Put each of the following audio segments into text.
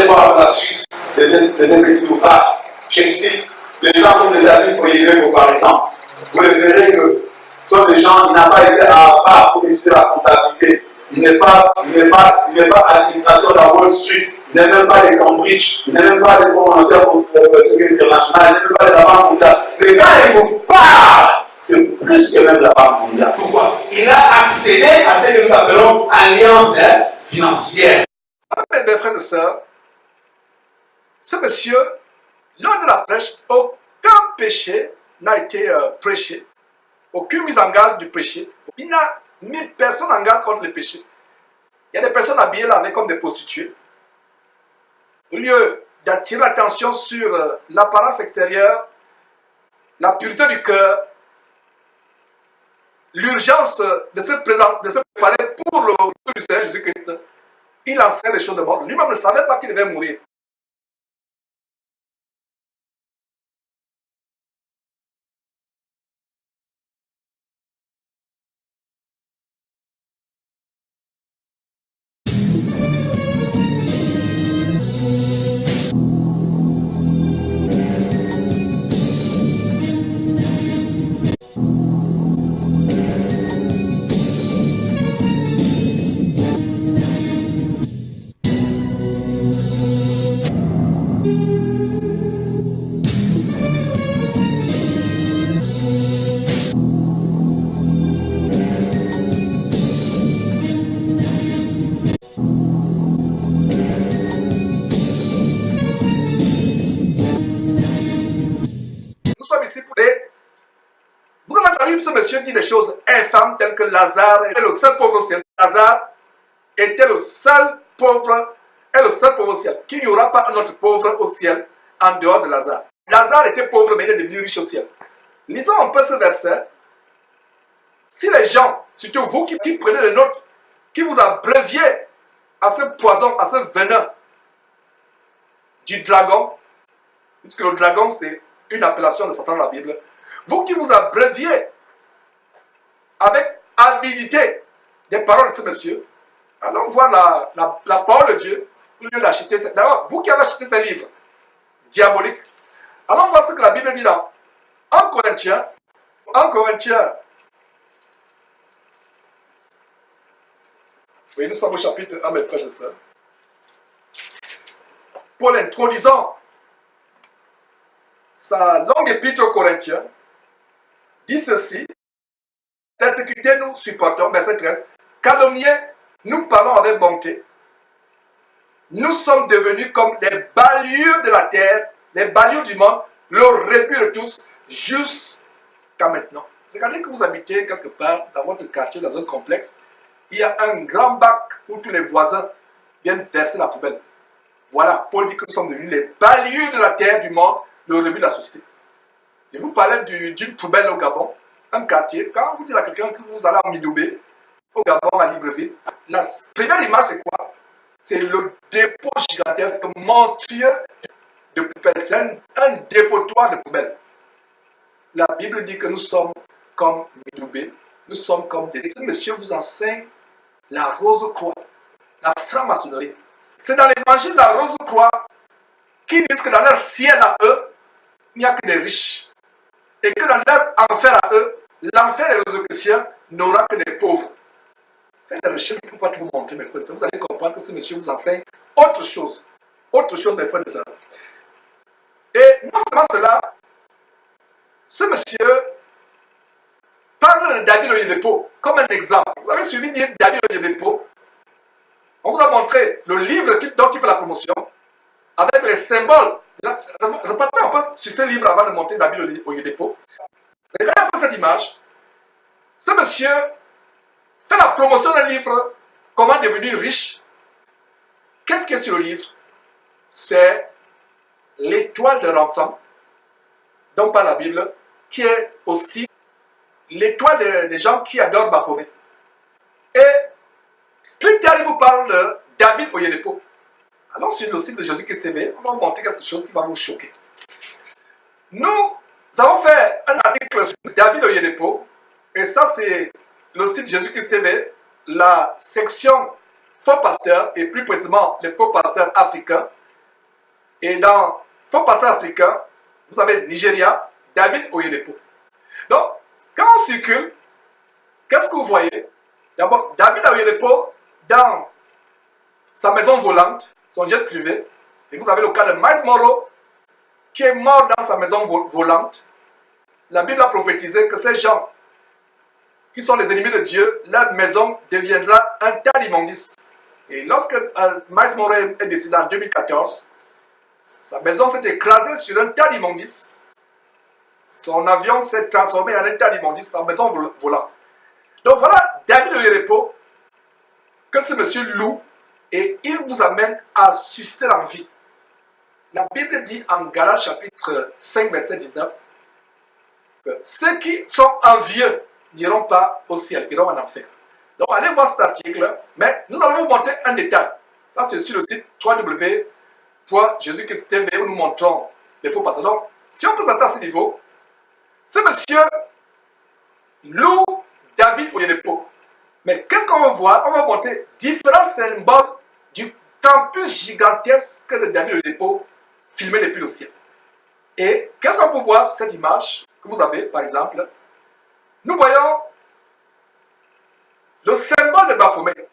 allez voir la suite des petits ouvrages. J'explique. Les gens comme les David Oyedepo, par exemple, vous verrez que ce sont des gens qui n'ont pas été à part pour étudier la comptabilité. Il n'est pas administrateur de la Wall Street, il n'est même pas de Cambridge, il n'est même pas de Fonds monétaire international, il n'est même pas de la Banque mondiale. Mais quand il vous parle, c'est plus que même la Banque mondiale. Pourquoi? Il a accédé à ce que nous appelons alliance financière. Mes frères et sœurs, ce monsieur, lors de la prêche, aucun péché n'a été prêché, aucune mise en garde du péché. Il n'a mis personne en garde contre le péché. Il y a des personnes habillées là avec comme des prostituées. Au lieu d'attirer l'attention sur l'apparence extérieure, la pureté du cœur, l'urgence de se préparer pour le retour du Seigneur Jésus-Christ, il enseigne les choses de mort. Lui-même ne savait pas qu'il devait mourir. Vous avez entendu ce monsieur dire des choses infâmes telles que Lazare était le seul pauvre au ciel. Lazare était le seul pauvre au ciel. Qu'il n'y aura pas un autre pauvre au ciel en dehors de Lazare. Lazare était pauvre mais il est devenu riche au ciel. Lisons un peu ce verset. Si les gens, surtout vous qui prenez les notes, qui vous abreuviez à ce poison, à ce venin du dragon, puisque le dragon c'est une appellation de Satan dans la Bible, vous qui vous abreuviez avec avidité des paroles de ce monsieur, allons voir la parole de Dieu au lieu d'acheter. D'abord, vous qui avez acheté ces livres diaboliques, allons voir ce que la Bible dit là. En Corinthiens, oui, nous sommes au chapitre 1, mes frères et sœurs. Paul introduisant sa longue épître aux Corinthiens, dit ceci: persécutés, nous supportons, verset 13, calomniés, nous parlons avec bonté. Nous sommes devenus comme les balayures de la terre, les balayures du monde, le réput de tous, jusqu'à maintenant. Regardez que vous habitez quelque part dans votre quartier, dans un complexe, il y a un grand bac où tous les voisins viennent verser la poubelle. Voilà, Paul dit que nous sommes devenus les balayures de la terre, du monde, le rébut de la société. Je vous parlais d'une poubelle au Gabon, un quartier. Quand vous dites à quelqu'un que vous allez en Midoubé, au Gabon, à Libreville, la première image, c'est quoi? C'est le dépôt gigantesque, monstrueux de poubelles. C'est un dépotoir de poubelles. La Bible dit que nous sommes comme Midoubé, nous sommes comme des... Ce monsieur vous enseigne la rose-croix, la franc-maçonnerie. C'est dans l'évangile de la rose-croix qui disent que dans leur ciel à eux, il n'y a que des riches. Et que dans leur enfer à eux, l'enfer des Rosicruciens n'aura que des pauvres. Faites des recherches, je ne peux pas tout vous montrer, mes frères et sœurs. Vous allez comprendre que ce monsieur vous enseigne autre chose. Autre chose, mes frères et sœurs. Et non seulement cela, ce monsieur parle de David Oyedepo comme un exemple. Vous avez suivi dire David Oyedepo. On vous a montré le livre dont il fait la promotion, avec les symboles. Repartez un peu sur ce livre avant de montrer David Oyedepo. Regardez un peu cette image. Ce monsieur fait la promotion d'un livre, Comment devenir riche. Qu'est-ce qu'il y a sur le livre? C'est l'étoile de l'enfant, dont parle la Bible, qui est aussi l'étoile des gens qui adorent Baphomet. Et plus tard, il vous parle de David Oyedepo. Allons sur le site de Jésus-Christ TV, on va vous montrer quelque chose qui va vous choquer. Nous avons fait un article sur David Oyedepo, et ça c'est le site Jésus-Christ TV, la section faux pasteurs, et plus précisément les faux pasteurs africains. Et dans Faux Passage africain, vous avez Nigeria, David Oyedepo. Donc, quand on circule, qu'est-ce que vous voyez? D'abord, David Oyedepo, dans sa maison volante, son jet privé, et vous avez le cas de Miles Monroe, qui est mort dans sa maison volante. La Bible a prophétisé que ces gens qui sont les ennemis de Dieu, leur maison deviendra un tas d'immondices. Et lorsque Miles Monroe est décédé en 2014, sa maison s'est écrasée sur un tas d'immondices. Son avion s'est transformé en un tas d'immondices, sa maison volante. Donc voilà David Oyedepo, que ce monsieur loue, et il vous amène à susciter l'envie. La Bible dit en Galates chapitre 5, verset 19, que ceux qui sont envieux n'iront pas au ciel, iront en enfer. Donc allez voir cet article, mais nous allons vous montrer un détail. Ça c'est sur le site www.jesuchrist.tv où nous montrons les faux passages. Donc si on peut s'attendre à ce niveau, ce monsieur loue David Oyedepo. Mais qu'est-ce qu'on va voir? On va montrer différents symboles du campus gigantesque de David Oyedepo filmé depuis le ciel. Et qu'est-ce qu'on peut voir sur cette image que vous avez, par exemple? Nous voyons le symbole de Baphomet.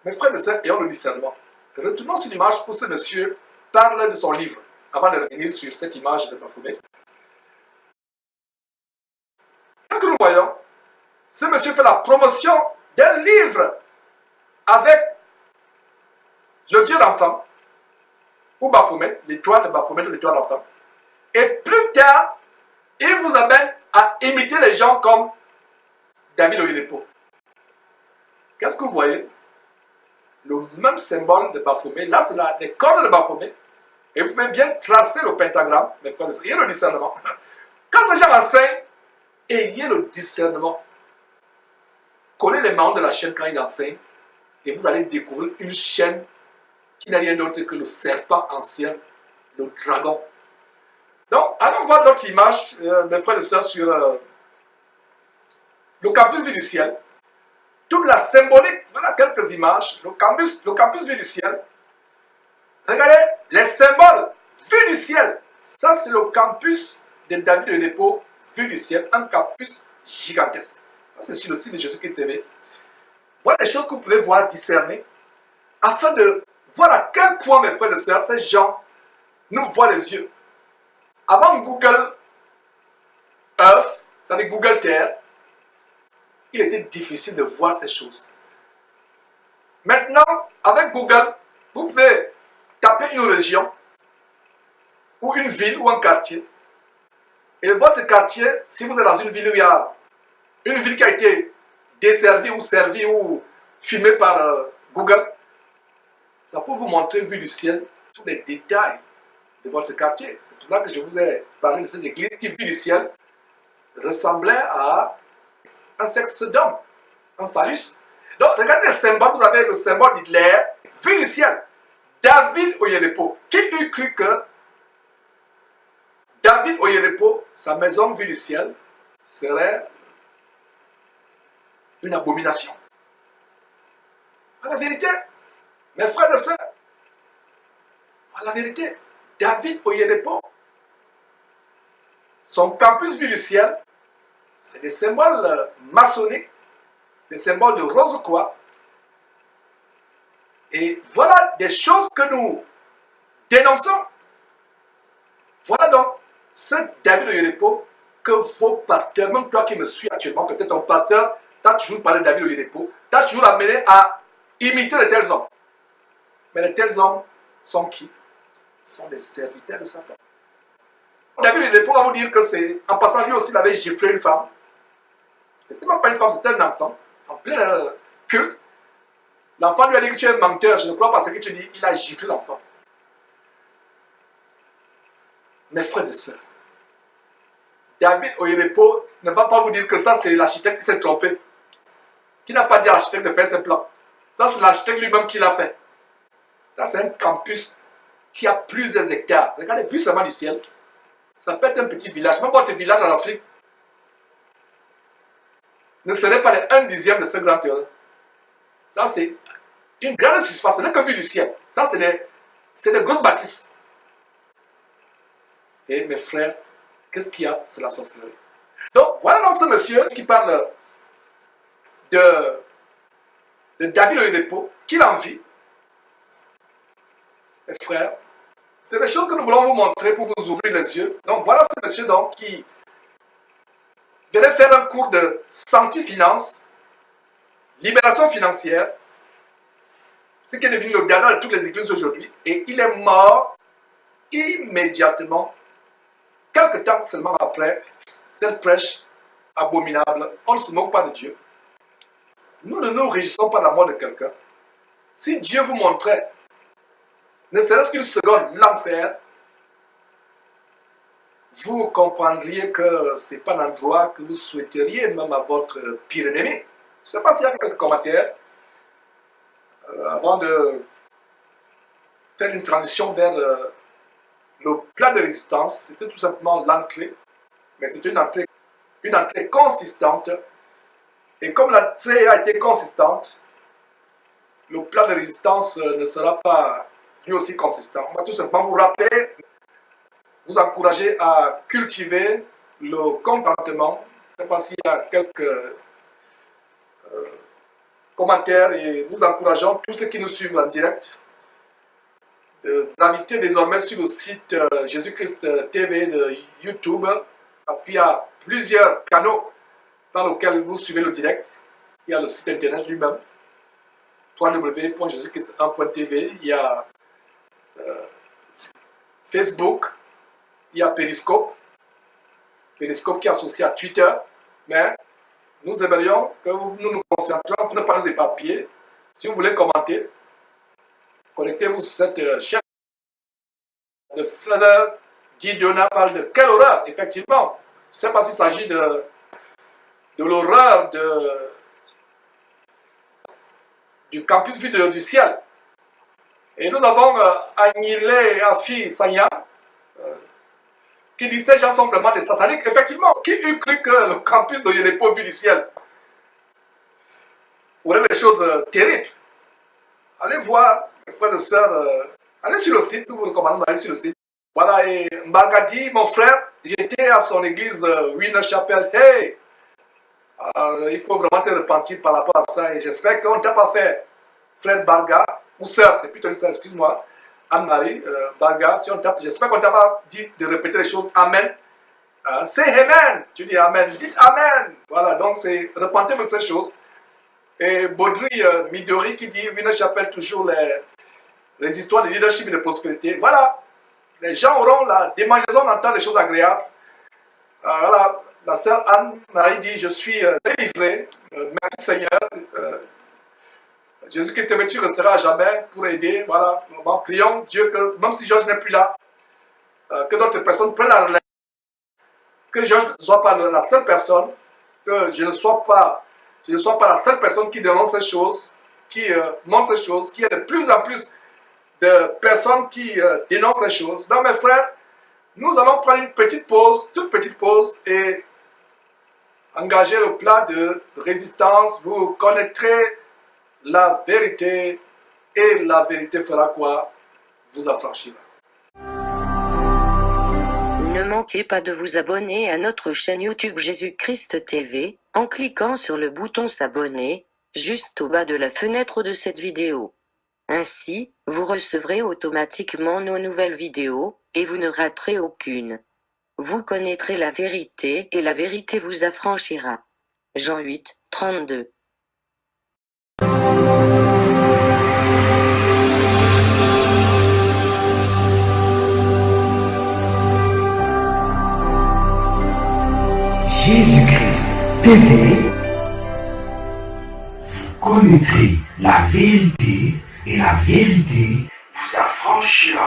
Mes frères et sœurs, ayons le discernement. Retournons sur l'image pour ce monsieur parle de son livre, avant de revenir sur cette image de Baphomet. Qu'est-ce que nous voyons? Ce monsieur fait la promotion d'un livre avec le Dieu d'enfant, ou Baphomet, l'étoile de Baphomet ou l'étoile d'enfant. Et plus tard, il vous amène à imiter les gens comme David Oyedepo. Qu'est-ce que vous voyez? Le même symbole de Baphomet. Là, c'est les cordes de Baphomet. Et vous pouvez bien tracer le pentagramme, mes frères et sœurs. Ayez le discernement. Quand ces gens enseignent, ayez le discernement. Connaissez les marrons de la chaîne quand ils enseignent. Et vous allez découvrir une chaîne qui n'a rien d'autre que le serpent ancien, le dragon. Donc, allons voir notre image, mes frères et sœurs, sur le campus vu du ciel. Toute la symbolique, voilà quelques images. Le campus vu du ciel. Regardez les symboles vus du ciel. Ça, c'est le campus de David Oyedepo vu du ciel. Un campus gigantesque. Ça, c'est sur le site de Jésus-Christ TV. Voilà les choses que vous pouvez voir, discerner, afin de voir à quel point, mes frères et sœurs, ces gens nous voient les yeux. Avant Google Earth, c'est-à-dire Google Terre, il était difficile de voir ces choses. Maintenant, avec Google, vous pouvez taper une région, ou une ville, ou un quartier. Et votre quartier, si vous êtes dans une ville où il y a une ville qui a été desservie ou servie ou filmée par Google, ça peut vous montrer, vu du ciel, tous les détails de votre quartier. C'est pour ça que je vous ai parlé de cette église qui, vue du ciel, ressemblait à un sexe d'homme, un phallus. Donc, regardez les symboles. Vous avez le symbole d'Hitler, vu du ciel. David Oyedepo. Qui eût cru que David Oyedepo, sa maison vue du ciel, serait une abomination? À la vérité, mes frères et sœurs, à la vérité, David Oyedepo, son campus vu du ciel, c'est des symboles maçonniques, des symboles de Rose-Croix. Et voilà des choses que nous dénonçons. Voilà donc ce David Oyedepo que vos pasteurs, même toi qui me suis actuellement, peut-être ton pasteur, t'as toujours parlé de David Oyedepo, t'as toujours amené à imiter de tels hommes. Mais de tels hommes sont qui? Sont des serviteurs de Satan. David Oyedepo va vous dire que c'est, en passant, lui aussi, il avait giflé une femme. C'était même pas une femme, c'était un enfant, en plein culte. L'enfant lui a dit que tu es un menteur, je ne crois pas ce que tu dis, il a giflé l'enfant. Mes frères et sœurs, David Oyedepo ne va pas vous dire que ça c'est l'architecte qui s'est trompé, qui n'a pas dit à l'architecte de faire ses plans. Ça c'est l'architecte lui-même qui l'a fait. Ça c'est un campus qui a plusieurs hectares. Regardez, vu seulement du ciel, ça peut être un petit village. Même votre village en Afrique ne serait pas les 1/10 de ce grand terrain. Ça c'est une grande surface, ce n'est que vu du ciel. Ça c'est c'est de grosses bâtisses. Et mes frères, qu'est-ce qu'il y a? C'est la sorcellerie. Donc, voilà donc ce monsieur qui parle de David Oyedepo, qu'il envie. Mes frères, c'est des choses que nous voulons vous montrer pour vous ouvrir les yeux. Donc, voilà ce monsieur donc qui venait faire un cours de sancti-finance, libération financière, ce qui est devenu le gardien de toutes les églises aujourd'hui. Et il est mort immédiatement, quelque temps seulement après cette prêche abominable. On ne se moque pas de Dieu. Nous ne nous réjouissons pas de la mort de quelqu'un. Si Dieu vous montrait, ne serait-ce qu'une seconde, l'enfer, vous comprendriez que ce n'est pas l'endroit que vous souhaiteriez même à votre pire ennemi. Je ne sais pas s'il y a quelques commentaires avant de faire une transition vers le plat de résistance. C'était tout simplement l'entrée, mais c'était une entrée consistante. Et comme l'entrée a été consistante, le plat de résistance ne sera pas lui aussi consistant. On va tout simplement vous rappeler, vous encourager à cultiver le contentement. Je ne sais pas s'il y a quelques commentaires et nous encourageons tous ceux qui nous suivent en direct d'inviter désormais sur le site Jésus-Christ TV de YouTube, parce qu'il y a plusieurs canaux dans lesquels vous suivez le direct. Il y a le site internet lui-même, www.jésuschrist1.tv. Il y a Facebook, il y a Periscope qui est associé à Twitter, mais nous aimerions que nous nous concentrions pour ne pas nous éparpiller. Si vous voulez commenter, connectez-vous sur cette chaîne. Le frère Didiona parle de quelle horreur, effectivement. Je ne sais pas s'il s'agit de l'horreur du campus vu du ciel. Et nous avons Agnile Afi Sanya qui dit ces gens sont vraiment des sataniques. Effectivement, qui eût cru que le campus de Oyedepo vu du ciel aurait des choses terribles. Allez voir, mes frères et sœurs, allez sur le site, nous vous recommandons d'aller sur le site. Voilà, et Mbagadi, mon frère, j'étais à son église Winner Chapel. Hey, il faut vraiment te repentir par rapport à ça. Et j'espère qu'on ne t'a pas fait, frère Barga, ou sœur, c'est plutôt une sœur, excuse-moi, Anne-Marie Barga, si j'espère qu'on ne t'a pas dit de répéter les choses. Amen. C'est Amen. Tu dis Amen. Dites Amen. Voilà, donc c'est repentez-vous de ces choses. Et Baudry Midori qui dit Winner Chapel toujours les histoires de leadership et de prospérité. Voilà, les gens auront la démangeaison d'entendre des choses agréables. Voilà, la sœur Anne-Marie dit je suis délivrée. Merci Seigneur. Jésus-Christ, tu resteras à jamais pour aider. Voilà, bon, prions Dieu que même si Georges n'est plus là, que d'autres personnes prennent la relève. Que Georges ne soit pas la seule personne, que je ne sois pas la seule personne qui dénonce ces choses, qui montre ces choses, qu'il y a de plus en plus de personnes qui dénoncent ces choses. Donc mes frères, nous allons prendre une petite pause, toute petite pause, et engager le plat de résistance. Vous connaîtrez la vérité, et la vérité fera quoi? Vous affranchira. Ne manquez pas de vous abonner à notre chaîne YouTube Jésus-Christ TV, en cliquant sur le bouton s'abonner, juste au bas de la fenêtre de cette vidéo. Ainsi, vous recevrez automatiquement nos nouvelles vidéos, et vous ne raterez aucune. Vous connaîtrez la vérité, et la vérité vous affranchira. Jean 8, 32. Jésus-Christ TV, vous connaîtrez la vérité et la vérité vous affranchira.